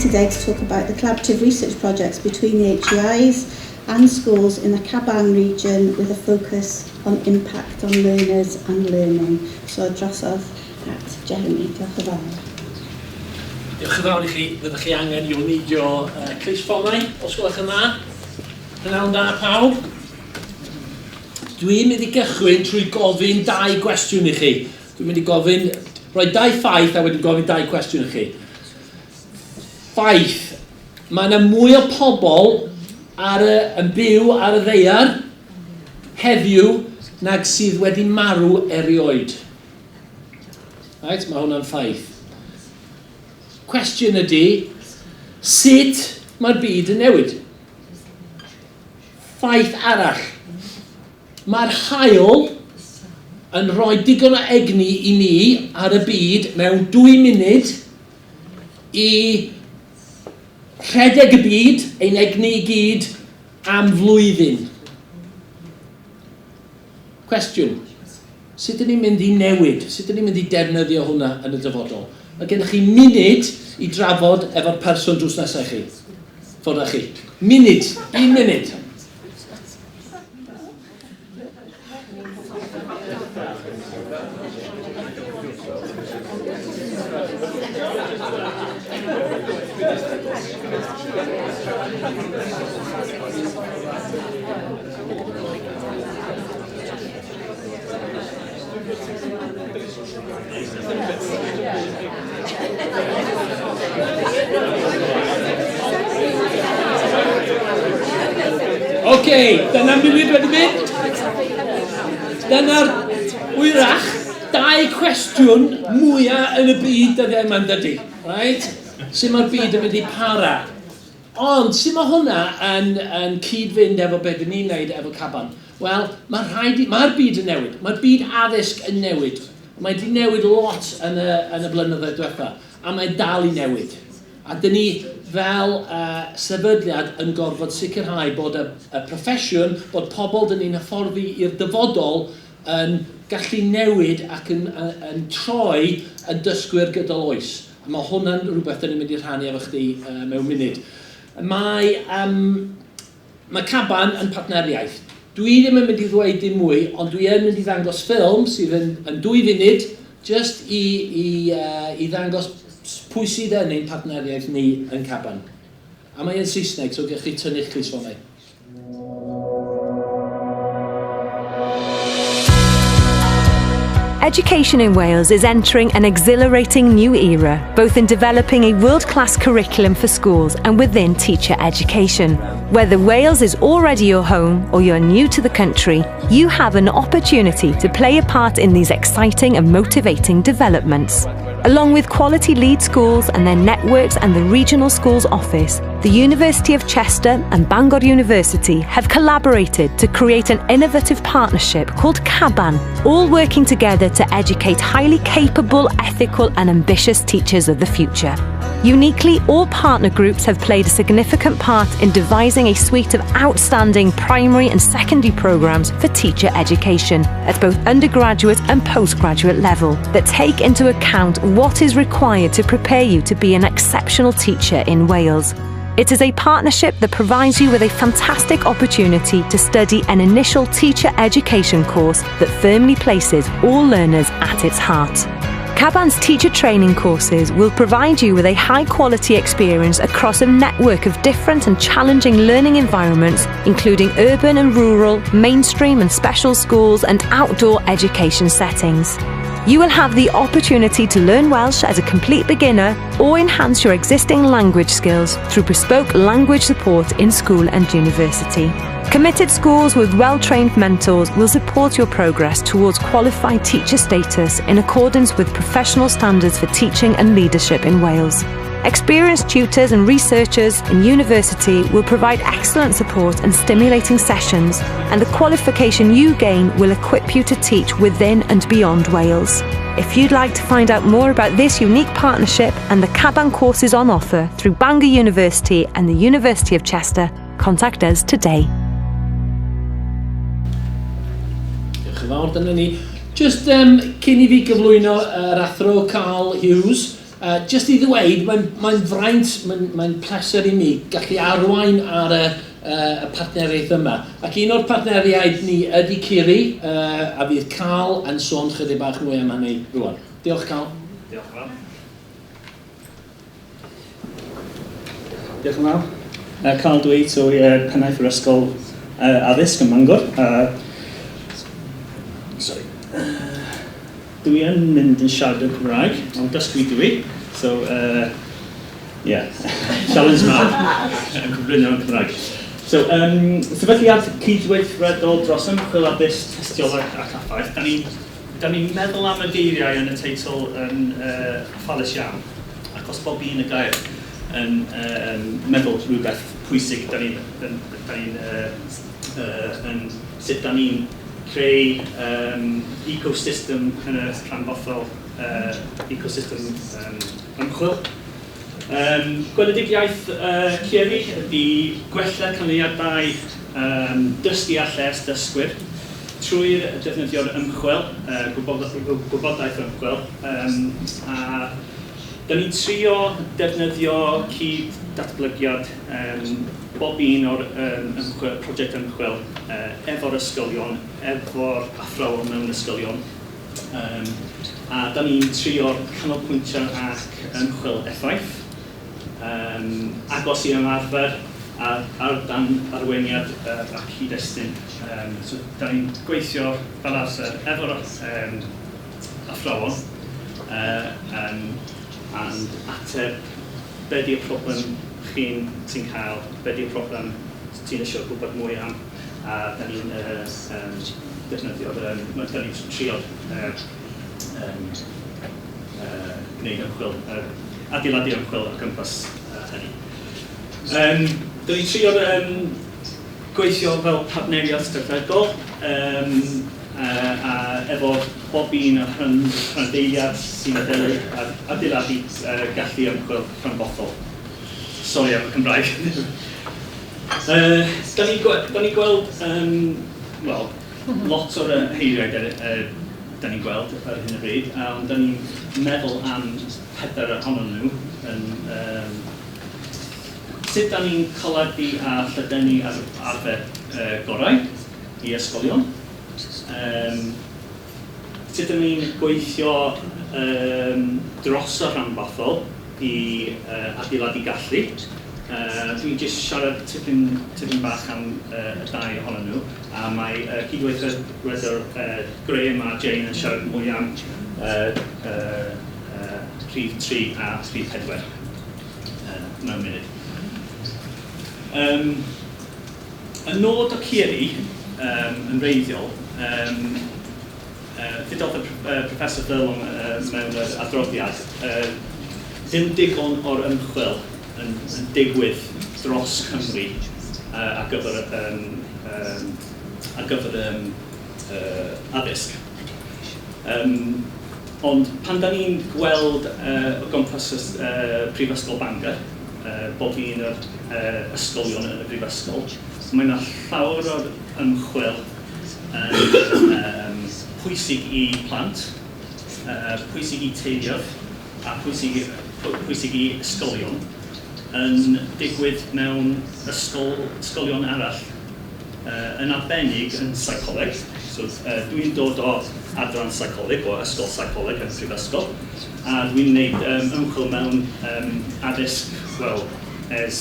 today to talk about the collaborative research projects between the HEIs and schools in the CABAN region with a focus on impact on learners and learning. So drosodd at Jeremy. Diolch yn fawr. Diolch yn fawr I chi. Fyddwch chi angen i'w neidio clusffonau, os gwelwch yn dda. Prynawn da pawb. Dwi'n mynd I gychwyn trwy gofyn 2 gwestiwn I chi. Dwi'n mynd I gofyn, rhoi 2 ffaith a wedyn gofyn 2 cwestiwn I chi. Ffaith, mae yna mwy o pobl yn byw ar y ddaear heddiw nag sydd wedi marw erioed. Right, mae hwnna'n ffaith. Cwestiwn ydy, sut mae'r byd yn newid? Ffaith arall. Mae'r haul yn rhoi digon o egni I ni ar y byd mewn 2 munud I rhedeg y byd, ein egni I gyd, am flwyddyn. Cwestiwn, sut ydyn ni'n mynd I newid? Sut ydyn ni'n mynd I defnyddio hwnna yn y dyfodol? Mae gennych chi munud I drafod efo'r person drws nesaf chi. Ffordd chi. Munud, 1 munud. Dyna'r munud wedi mynd. Dyna'r wyrach 2 cwestiwn mwyaf yn y byd dyddiau yma'n dydy. Right? Sut mae'r byd yn mynd I para? Ond, sut mae hwnna yn cyd-fynd efo beth ni'n neud efo CABAN? Wel, mae'r byd yn newid. Mae'r byd addysg yn newid. Mae wedi newid lot yn y blynyddoedd diwetha. A mae dal I newid. A dyn ni fel sefydliad yn gorfod sicrhau bod y proffesiwn, bod pobl dyn ni'n hyfforddi i'r dyfodol yn gallu newid ac yn troi yn dysgwyr gydol oes. A mae hwnna'n rhywbeth dyn ni'n mynd I rhannu efo chdi mewn munud. Mae CABAN yn partneriaeth. Dwi ddim yn mynd I ddweud dim mwy, ond dwi yn mynd I ddangos ffilm sydd yn 2 funud, just I ddangos pwy sydd yn ein partneriaeth ni yn CABAN. A mae yn Saesneg, so gewch chi tynnu'ch clusffonau. Education in Wales is entering an exhilarating new era, both in developing a world-class curriculum for schools and within teacher education. Whether Wales is already your home or you're new to the country, you have an opportunity to play a part in these exciting and motivating developments. Along with quality lead schools and their networks and the Regional Schools Office, the University of Chester and Bangor University have collaborated to create an innovative partnership called CABAN, all working together to educate highly capable, ethical and ambitious teachers of the future. Uniquely, all partner groups have played a significant part in devising a suite of outstanding primary and secondary programs for teacher education at both undergraduate and postgraduate level that take into account what is required to prepare you to be an exceptional teacher in Wales. It is a partnership that provides you with a fantastic opportunity to study an initial teacher education course that firmly places all learners at its heart. CABAN's teacher training courses will provide you with a high-quality experience across a network of different and challenging learning environments, including urban and rural, mainstream and special schools, and outdoor education settings. You will have the opportunity to learn Welsh as a complete beginner or enhance your existing language skills through bespoke language support in school and university. Committed schools with well-trained mentors will support your progress towards qualified teacher status in accordance with professional standards for teaching and leadership in Wales. Experienced tutors and researchers in university will provide excellent support and stimulating sessions, and the qualification you gain will equip you to teach within and beyond Wales. If you'd like to find out more about this unique partnership and the CABAN courses on offer through Bangor University and the University of Chester, contact us today. Diolch yn fawr, dyna ni. Just cyn I fi gyflwyno yr athro Carl Hughes, Just i ddweud, mae'n fraint, mae'n pleser i mi gallu arwain ar y partneriaeth yma. Ac un o'r partneriaid ni ydy CIEREI, a fydd Carl yn sôn chydig bach mwy am hynny rwan. Diolch, Carl. Diolch yn fawr. Diolch yn fawr. Carl Dweud o pennaeth yr ysgol addysg ym Mangor. Dwi yn mynd yn siarad yn Cymraeg, ond dysgu dwi. So, challenge mawr yn cyflwyno yn Cymraeg. So, sefydliad cydweithredol dros ymchwil addysg, tystiolaeth a caffaeth. Da ni'n meddwl am y geiriau yn y teitl yn ffalus iawn, ac os bob un y gair yn meddwl rhywbeth pwysig, sut da ni'n creu ecosystem yn y rhanbarthol ecosystem ymchwil. Gweledigaeth CIEREI ydy gwella canlyniadau dysgu a lles dysgwyr trwy'r defnyddio'r ymchwil, gwybodaeth ymchwil, a da ni'n trio defnyddio cyd-datblygiad bob un o'r prosiect ymchwil efo'r ysgolion, efo'r athrawon mewn ysgolion. A da ni'n trio canolbwyntio ac ymchwil effaith, agos i ymarfer ar dan arweiniad a cyd-destun. So, da ni'n gweithio fel arfer efo'r athrawon, and ateb be di'r problem ti'n cael, be di'r problem ti'n eisiau gwybod mwy am, a da ni'n defnyddio, da ni'n trio gwneud ymchwil, adeiladu ymchwil ar gympos hynny. Da ni'n trio gweithio fel partneriaeth strategol, a efo bob un o'r rhandeiliad sy'n adeiladu gallu ymchwil rhanbarthol. Sori am y Cymraeg. Da ni gweld, lot o'r heiriau da ni'n gweld ar hyn o bryd, ond da ni'n meddwl am 4 ohonyn nhw. Sut da ni'n colygu a llydennu arfer gorau i ysgolion? Sut da ni'n gweithio dros y rhanbarthol i adeiladu gallu. Dwi'n jyst siarad tipyn bach am y 2 ohonyn nhw, a mae cydweithredwr Graham a Jane yn siarad mwy am rhif 3 a rhif 4 mewn munud. Y nod o CIEREI yn reiddiol, ddudodd y Professor Furlong mewn yr adroddiad, ddim digon o'r ymchwil yn digwydd dros Cymru ar gyfer addysg. Ond pan da ni'n gweld o gwmpas Prifysgol Bangor, bob un o'r ysgolion yn y Brifysgol, mae yna llawer o'r ymchwil pwysig i plant, pwysig i teuluoedd, a pwysig i ysgolion yn digwydd mewn ysgolion arall, yn arbennig yn seicoleg. So, dwi'n dod o adran seicoleg, o ysgol seicoleg yn Prifysgol, a dwi'n gwneud ymchwil mewn addysg, ers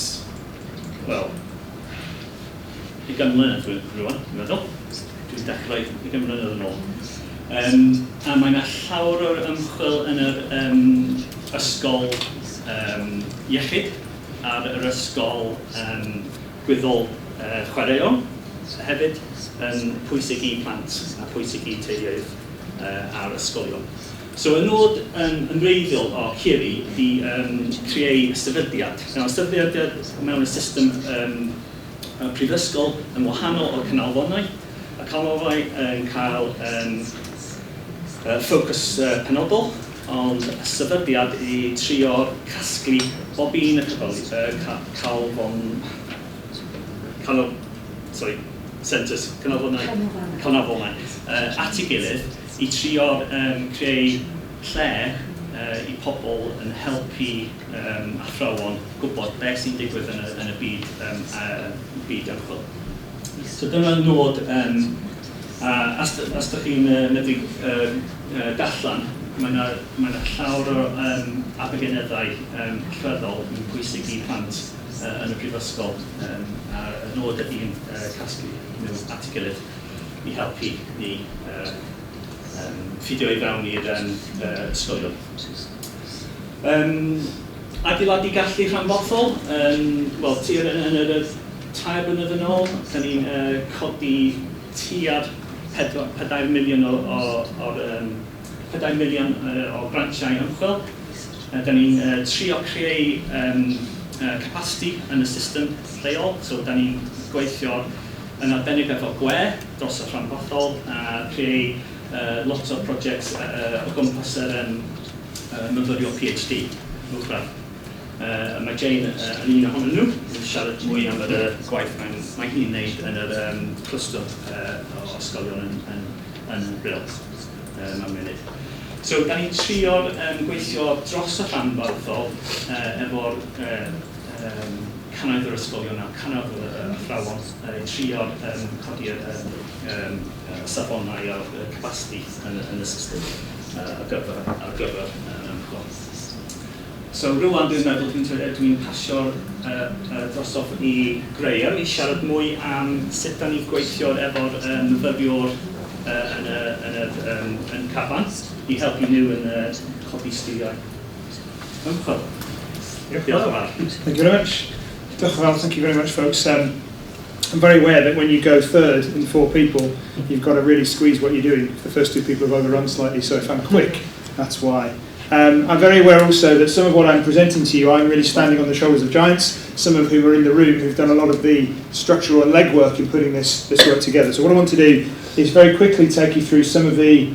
20 mlynedd rwan, dwi'n meddwl. Dwi'n dechrau 20 mlynedd yn ôl. A mae yna llawer o'r ymchwil yn yr ysgol iechyd a'r yr ysgol gwyddol chwaraeon hefyd yn pwysig i plant a pwysig i teuluoedd a'r ysgolion. So, y nod yn reiddiol o CIEREI ydy creu ystafyddiad. Ystafyddiad mewn y system prifysgol yn wahanol o'r canolfannau. Y canolfannau yn cael ffocws penodol, ond sefydliad i trio casglu bob un canolfannau at ei gilydd i trio creu lle I pobl yn helpu athrawon gwybod beth sy'n digwydd yn y byd ymchwil. So dyna'r nod, as ydych chi'n medru darllen, mae yna llawer o abegenyddau allweddol yn bwysig i plant yn y prifysgol, a y nod ydy'n casglu nhw at ei gilydd i helpu ni ffidio i fewn i'r ysgolion. Adeiladu gallu rhanbarthol, wel, tir yn yr 3 blynedd yn ôl, da ni'n codi tua'r 4 miliwn o grantiau ymchwil. Da ni'n trio creu capacity yn y system lleol, so da ni'n gweithio yn arbennig efo gwe dros y rhanbarthol a creu lot o projects o gwmpas yr myfyrio PhD. Mae Jane yn un ohonyn nhw yn siarad mwy am y gwaith mae hi'n wneud yn yr clwstwr o ysgolion yn Brill mewn munud. So, da ni'n trio gweithio dros y rhanbarthol efo'r cannoedd o'r ysgolion a cannoedd o'r athrawon, trio codi'r safonau o'r capacity yn y system ar gyfer ymchwil. So, rwan dwi'n meddwl dwi'n pasio'r drosodd i Graham i siarad mwy am sut da ni'n gweithio efo'r myfyriwr yn CABAN i helpu nhw yn codi sgiliau ymchwil. Diolch yn fawr. Thank you very much. Diolch yn fawr. Thank you very much, folks. I'm very aware that when you go third in 4 people, you've got to really squeeze what you're doing. The first 2 people have overrun slightly, so if I'm quick, that's why. I'm very aware also that some of what I'm presenting to you, I'm really standing on the shoulders of giants, some of whom are in the room who've done a lot of the structural and legwork in putting this work together. So what I want to do is very quickly take you through some of the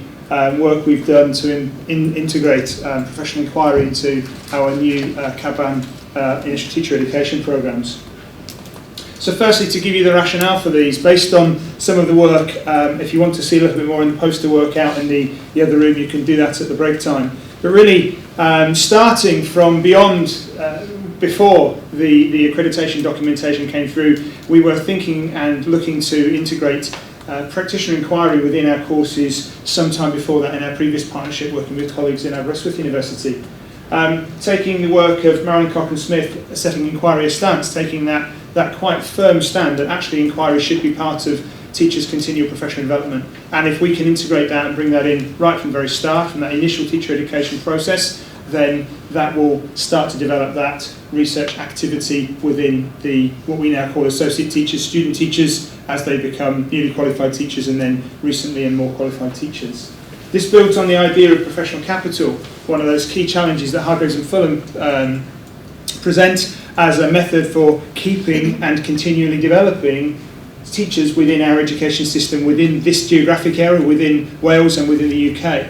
work we've done to integrate professional inquiry into our new CABAN initial teacher education programs. So firstly, to give you the rationale for these, based on some of the work, if you want to see a little bit more in the poster work out in the other room, you can do that at the break time. But really, starting from before the accreditation documentation came through, we were thinking and looking to integrate practitioner inquiry within our courses sometime before that in our previous partnership working with colleagues in Aberystwyth University. Taking the work of Marilyn Cochran-Smith, setting inquiry a stance, taking that quite firm stand that actually inquiry should be part of teachers' continual professional development. And if we can integrate that and bring that in right from the very start, from that initial teacher education process, then that will start to develop that research activity within what we now call associate teachers, student teachers, as they become newly qualified teachers and then recently and more qualified teachers. This builds on the idea of professional capital, one of those key challenges that Hargreaves and Fulham present as a method for keeping and continually developing teachers within our education system, within this geographic area, within Wales and within the UK.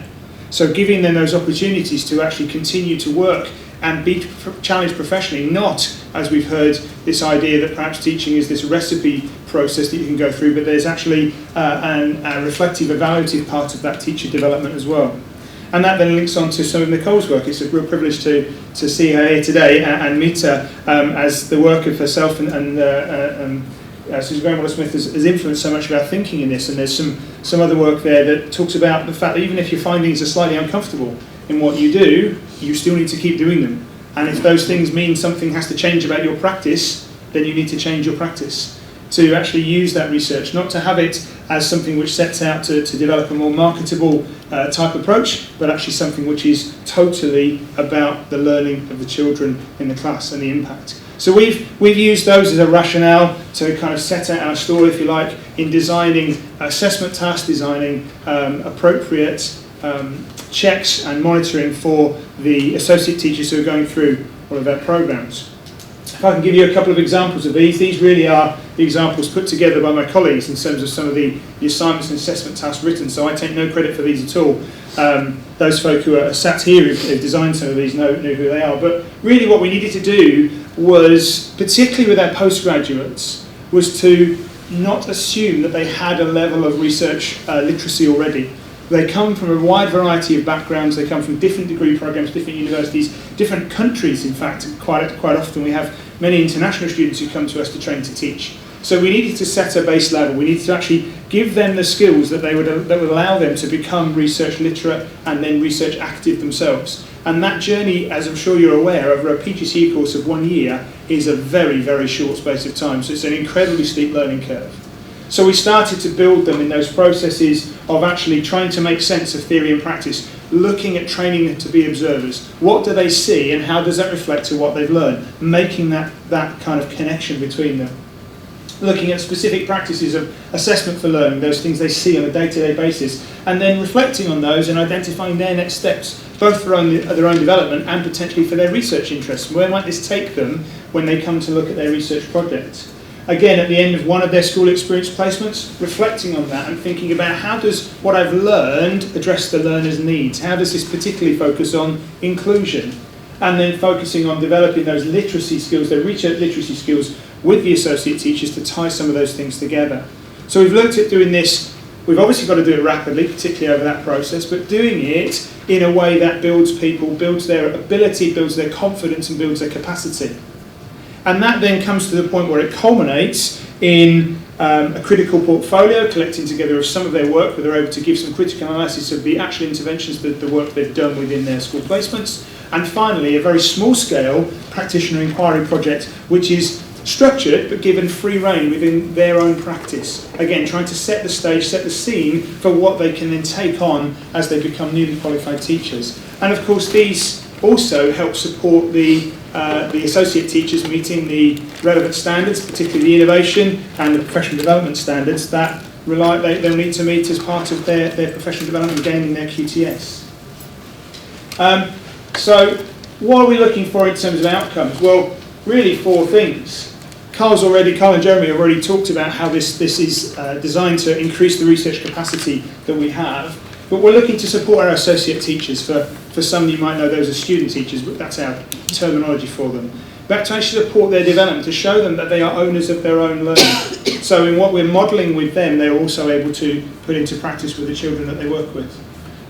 So giving them those opportunities to actually continue to work and be challenged professionally, not, as we've heard, this idea that perhaps teaching is this recipe process that you can go through, but there's actually a reflective, evaluative part of that teacher development as well. And that then links on to some of Nicole's work. It's a real privilege to see her here today and meet her as the work of herself and Susan Graham-Waller-Smith has influenced so much of our thinking in this, and there's some other work there that talks about the fact that even if your findings are slightly uncomfortable in what you do, you still need to keep doing them. And if those things mean something has to change about your practice, then you need to change your practice. To actually use that research, not to have it as something which sets out to develop a more marketable type approach, but actually something which is totally about the learning of the children in the class and the impact. So we've used those as a rationale to kind of set out our story, if you like, in designing assessment tasks, designing appropriate checks and monitoring for the associate teachers who are going through all of our programs. If I can give you a couple of examples of these really are the examples put together by my colleagues in terms of some of the assignments and assessment tasks written, so I take no credit for these at all. Those folk who are sat here who've designed some of these know who they are, but really what we needed to do was, particularly with our postgraduates, was to not assume that they had a level of research literacy already. They come from a wide variety of backgrounds. They come from different degree programs, different universities, different countries. In fact, quite often we have many international students who come to us to train to teach. So we needed to set a base level. We needed to actually give them the skills that would allow them to become research literate and then research active themselves. And that journey, as I'm sure you're aware, over a PGCE course of 1 year is a very, very short space of time. So it's an incredibly steep learning curve. So we started to build them in those processes of actually trying to make sense of theory and practice, looking at training them to be observers. What do they see and how does that reflect to what they've learned? Making that kind of connection between them. Looking at specific practices of assessment for learning, those things they see on a day-to-day basis, and then reflecting on those and identifying their next steps, both for their own development and potentially for their research interests. Where might this take them when they come to look at their research project? Again, at the end of one of their school experience placements, reflecting on that and thinking about how does what I've learned address the learner's needs? How does this particularly focus on inclusion? And then focusing on developing those literacy skills, their research literacy skills with the associate teachers to tie some of those things together. So we've looked at doing this. We've obviously got to do it rapidly, particularly over that process, but doing it in a way that builds people, builds their ability, builds their confidence and builds their capacity. And that then comes to the point where it culminates in a critical portfolio, collecting together of some of their work, where they're able to give some critical analysis of the actual interventions, the work they've done within their school placements. And finally, a very small-scale practitioner inquiry project, which is structured but given free rein within their own practice. Again, trying to set the stage, set the scene for what they can then take on as they become newly qualified teachers. And of course, these also help support the associate teachers meeting the relevant standards, particularly the innovation and the professional development standards that they'll need to meet as part of their professional development, gaining their QTS. So what are we looking for in terms of outcomes? Well, really 4 things. Carl and Jeremy have already talked about how this is designed to increase the research capacity that we have, but we're looking to support our associate teachers. For some you might know those as student teachers, but that's our terminology for them. But to actually support their development, to show them that they are owners of their own learning. So in what we're modelling with them, they're also able to put into practice with the children that they work with.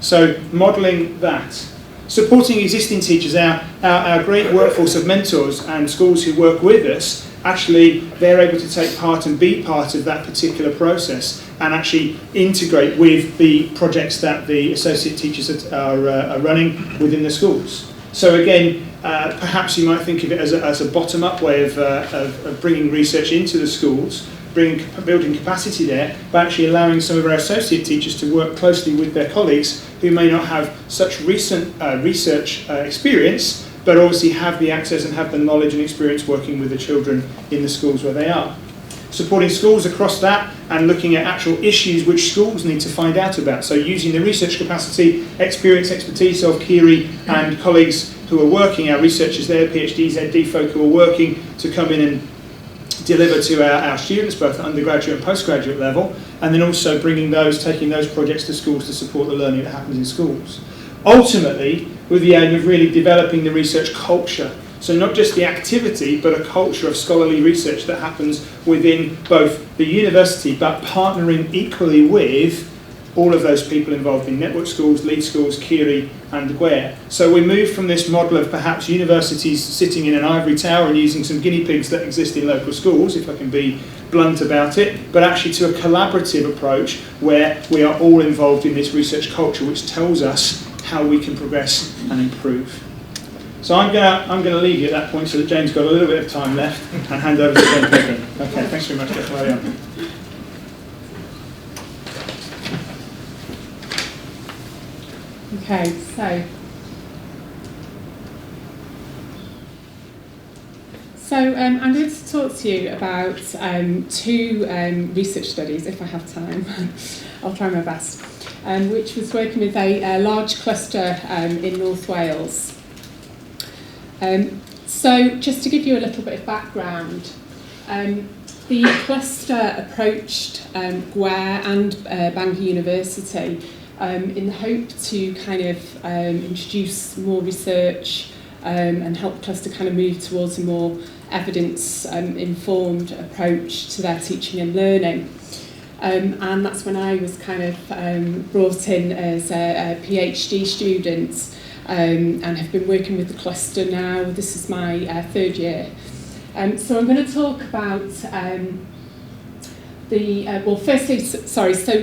So modelling that. Supporting existing teachers, our great workforce of mentors and schools who work with us, actually they're able to take part and be part of that particular process and actually integrate with the projects that the associate teachers are running within the schools. So again, perhaps you might think of it as a bottom-up way of bringing research into the schools, building capacity there, but actually allowing some of our associate teachers to work closely with their colleagues who may not have such recent research experience, but obviously have the access and have the knowledge and experience working with the children in the schools where they are. Supporting schools across that and looking at actual issues which schools need to find out about. So using the research capacity, experience, expertise of CIEREI and colleagues who are working, our researchers there, PhDs, ED folk who are working to come in and deliver to our students, both at undergraduate and postgraduate level, and then also taking those projects to schools to support the learning that happens in schools. Ultimately, with the aim of really developing the research culture. So not just the activity, but a culture of scholarly research that happens within both the university, but partnering equally with all of those people involved in network schools, lead schools, CIEREI and GWER. So we move from this model of perhaps universities sitting in an ivory tower and using some guinea pigs that exist in local schools, if I can be blunt about it, but actually to a collaborative approach where we are all involved in this research culture which tells us how we can progress and improve. So I'm going to leave you at that point so that Jane's got a little bit of time left and hand over to Jane Pegram. Okay, thanks very much. Carry on. Okay, so I'm going to talk to you about 2 research studies, if I have time. I'll try my best. Which was working with a large cluster in North Wales. So just to give you a little bit of background, the cluster approached GWER and Bangor University in the hope to kind of introduce more research and help the cluster kind of move towards a more evidence-informed approach to their teaching and learning. And that's when I was kind of brought in as a PhD student and have been working with the cluster now. This is my third year. So I'm going to talk about so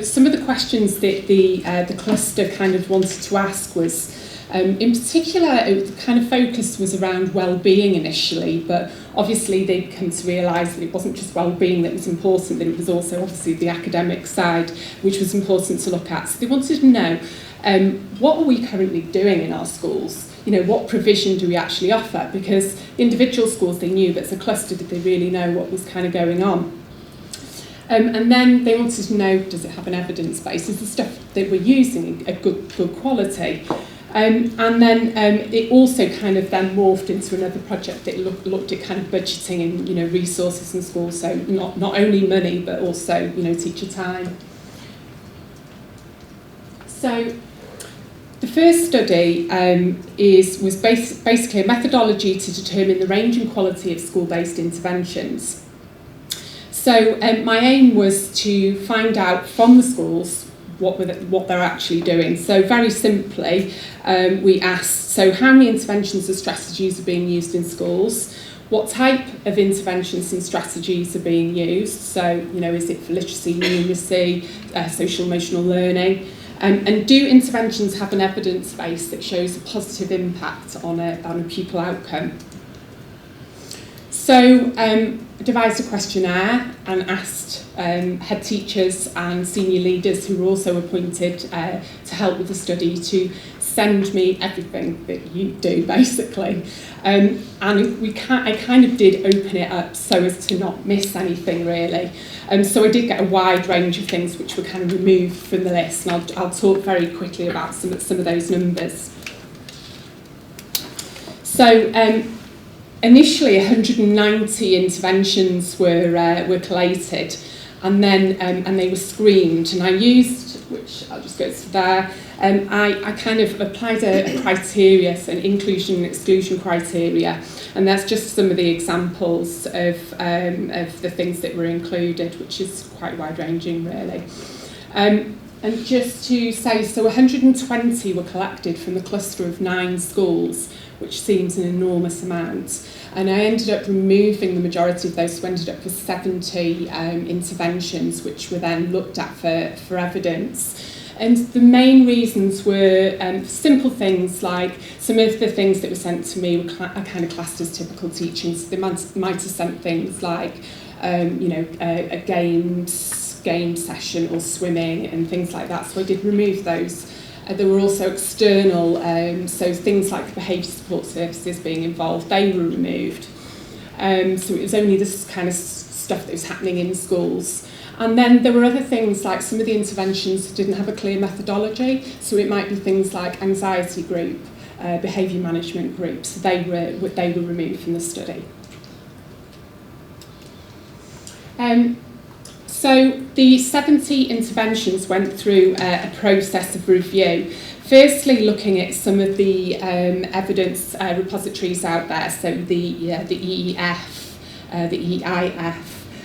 some of the questions that the cluster kind of wanted to ask was, in particular, the kind of focus was around well-being initially, but obviously they'd come to realise that it wasn't just well-being that was important, that it was also obviously the academic side, which was important to look at. So they wanted to know, what are we currently doing in our schools? You know, what provision do we actually offer? Because individual schools they knew, but as a cluster, did they really know what was kind of going on? And then they wanted to know, does it have an evidence base? Is the stuff that we're using a good quality? And then it also kind of then morphed into another project that looked at kind of budgeting and, you know, resources in schools, so not only money, but also, you know, teacher time. So the first study was basically a methodology to determine the range and quality of school-based interventions. So my aim was to find out from the schools what they're actually doing. So very simply, we asked, so how many interventions or strategies are being used in schools? What type of interventions and strategies are being used? So, you know, is it for literacy, numeracy, social emotional learning? And do interventions have an evidence base that shows a positive impact on a pupil outcome? So I devised a questionnaire and asked head teachers and senior leaders who were also appointed to help with the study to send me everything that you do, basically. And I kind of did open it up so as to not miss anything, really. So I did get a wide range of things which were kind of removed from the list, and I'll talk very quickly about some of those numbers. So initially 190 interventions were collated, and then and they were screened, and I used, which I'll just go to there, I kind of applied a criteria, so an inclusion and exclusion criteria, and that's just some of the examples of the things that were included, which is quite wide-ranging, really. And just to say, so 120 were collected from the cluster of 9 schools, which seems an enormous amount. And I ended up removing the majority of those, so ended up with 70 interventions, which were then looked at for evidence. And the main reasons were simple things like some of the things that were sent to me were kind of classed as typical teaching. So they might have sent things like, a game session or swimming and things like that. So I did remove those. There were also external, so things like behaviour support services being involved, they were removed. So it was only this kind of stuff that was happening in schools. And then there were other things like some of the interventions didn't have a clear methodology, so it might be things like anxiety group, behaviour management group, so they were removed from the study. So the 70 interventions went through a process of review. Firstly, looking at some of the evidence repositories out there, so the EEF, the EIF,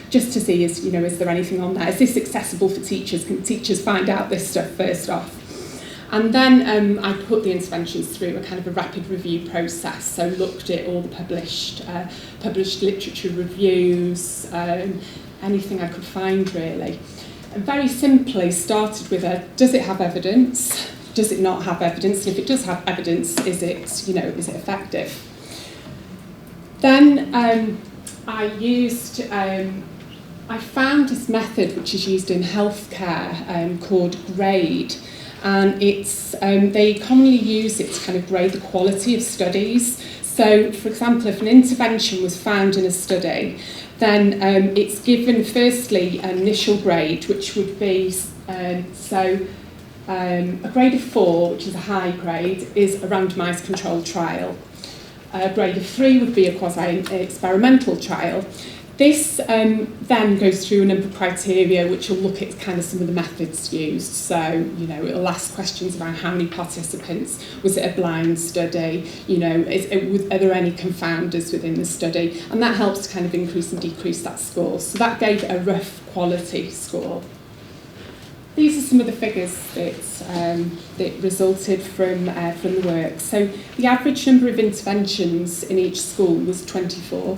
just to see, is there anything on there? Is this accessible for teachers? Can teachers find out this stuff first off? And then I put the interventions through a kind of a rapid review process, so looked at all the published literature reviews, anything I could find, really. And very simply started with does it have evidence? Does it not have evidence? And if it does have evidence, is it effective? Then I found this method which is used in healthcare called GRADE, and they commonly use it to kind of grade the quality of studies. So, for example, if an intervention was found in a study, then it's given firstly an initial grade, which would be a grade of 4, which is a high grade, is a randomised controlled trial. A grade of 3 would be a quasi-experimental trial. This then goes through a number of criteria which will look at kind of some of the methods used. So, it'll ask questions about how many participants, was it a blind study, are there any confounders within the study? And that helps to kind of increase and decrease that score. So that gave it a rough quality score. these are some of the figures that resulted from the work. So the average number of interventions in each school was 24.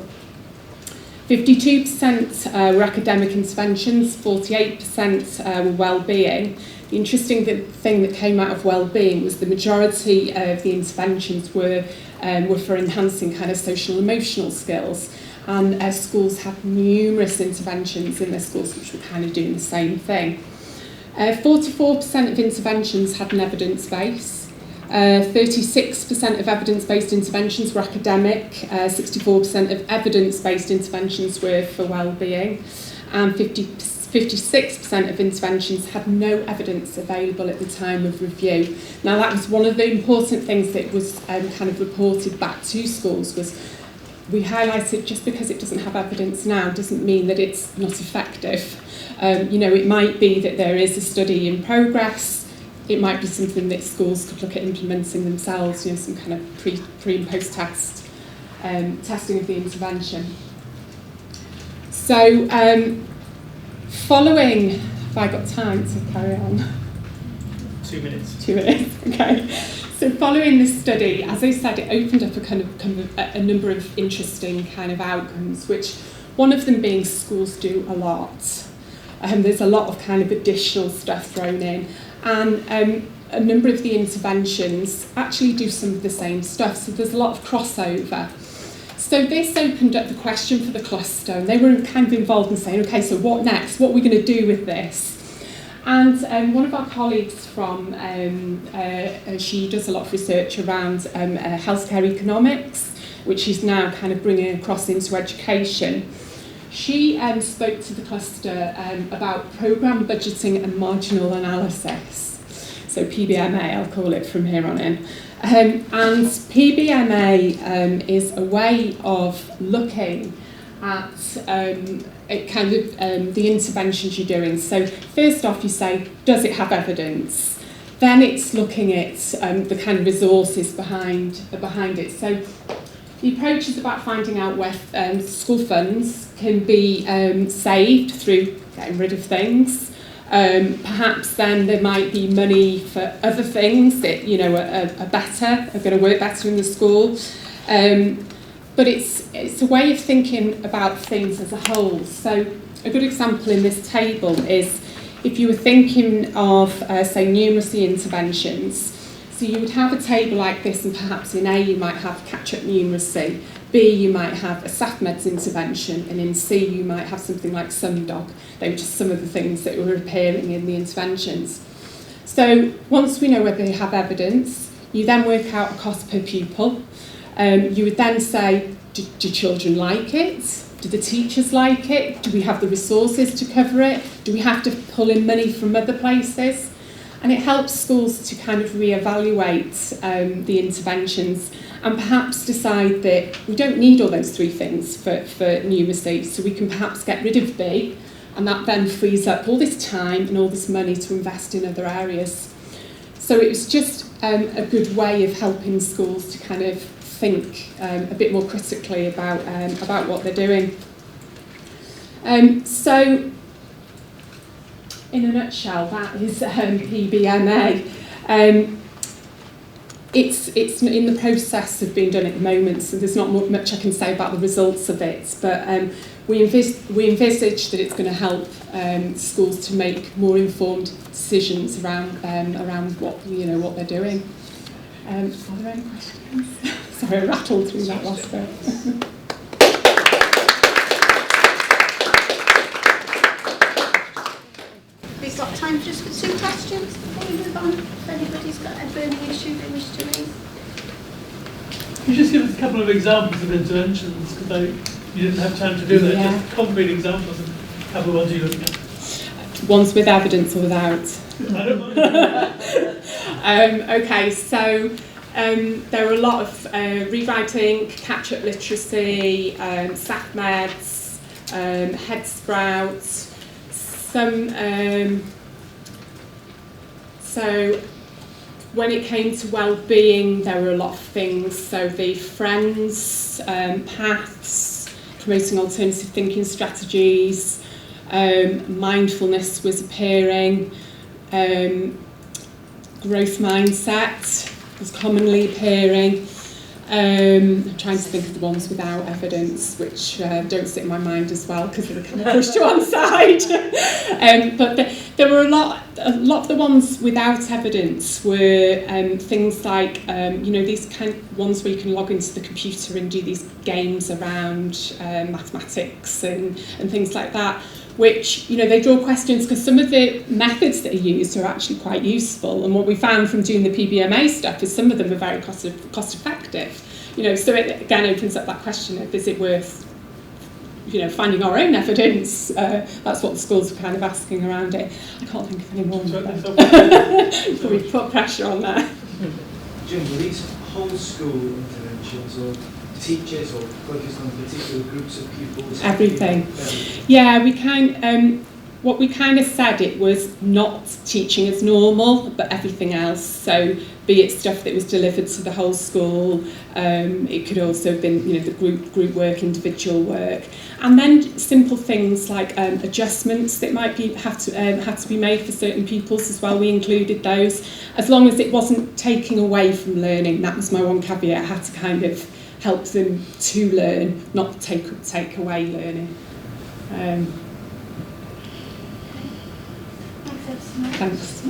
52% were academic interventions, 48% were well-being. The interesting thing that came out of well-being was the majority of the interventions were for enhancing kind of social and emotional skills. And schools had numerous interventions in their schools which were kind of doing the same thing. 44% of interventions had an evidence base. 36% of evidence-based interventions were academic. 64% of evidence-based interventions were for well-being. And 56% of interventions had no evidence available at the time of review. Now that was one of the important things that was kind of reported back to schools was we highlighted just because it doesn't have evidence now doesn't mean that it's not effective. You know, it might be that there is a study in progress. It might be something that schools could look at implementing themselves, you know, some kind of pre and post test testing of the intervention. So following, have I got time to carry on? 2 minutes. 2 minutes, okay. So following this study, as I said, it opened up a number of interesting kind of outcomes, which one of them being schools do a lot. There's a lot of kind of additional stuff thrown in, and a number of the interventions actually do some of the same stuff, so there's a lot of crossover. So this opened up the question for the cluster, and they were kind of involved in saying, okay, so what next? What are we going to do with this? And one of our colleagues from, she does a lot of research around healthcare economics, which she's now kind of bringing across into education. She spoke to the cluster about programme budgeting and marginal analysis. So PBMA, I'll call it from here on in. And PBMA is a way of looking at the interventions you're doing. So first off you say, does it have evidence? Then it's looking at the kind of resources behind it. So the approach is about finding out where school funds can be saved through getting rid of things. Perhaps then there might be money for other things that, you know, are going to work better in the school. But it's a way of thinking about things as a whole. So a good example in this table is if you were thinking of, say, numeracy interventions. So you would have a table like this, and perhaps in A you might have catch-up numeracy, B you might have a SAFMEDS intervention, and in C you might have something like SumDog. They were just some of the things that were appearing in the interventions. So once we know whether they have evidence, you then work out a cost per pupil. You would then say, do children like it? Do the teachers like it? Do we have the resources to cover it? Do we have to pull in money from other places? And it helps schools to kind of reevaluate the interventions and perhaps decide that we don't need all those three things for numeracy, so we can perhaps get rid of B, and that then frees up all this time and all this money to invest in other areas. So it was just a good way of helping schools to kind of think a bit more critically about what they're doing. So, in a nutshell, that is PBMA. It's in the process of being done at the moment, so there's not much I can say about the results of it. But we envisage that it's going to help schools to make more informed decisions around what they're doing. Are there any questions? Sorry, I rattled through that last bit. We've got time just for 2 questions before we move on. If anybody's got a burning issue they wish to raise. Could you just give us a couple of examples of interventions? Because you didn't have time to do that. Yeah. Just concrete examples of a couple of ones you looked at. Ones with evidence or without? I don't mind. Okay, so there are a lot of rewriting, catch-up literacy, SAFMEDS, Head Sprouts. So when it came to well-being, there were a lot of things. So the Friends, paths, promoting alternative thinking strategies, mindfulness was appearing. growth mindset was commonly appearing. I'm trying to think of the ones without evidence, which don't sit in my mind as well because they're kind of pushed to one side. But there were a lot of the ones without evidence were things like, these kind of ones where you can log into the computer and do these games around mathematics and things like that, which, they draw questions because some of the methods that are used are actually quite useful. And what we found from doing the PBMA stuff is some of them are very cost effective. So it again opens up that question of, is it worth, finding our own evidence? That's what the schools are kind of asking around it. I can't think of any more. Probably put pressure on that. Jim, were these whole school interventions or teachers or focused on particular groups of pupils? Everything. Yeah, what we kind of said, it was not teaching as normal, but everything else. So be it stuff that was delivered to the whole school, it could also have been, the group work, individual work, and then simple things like adjustments that might have to be made for certain pupils as well. We included those, as long as it wasn't taking away from learning. That was my one caveat. I had to kind of help them to learn, not take away learning. Thanks.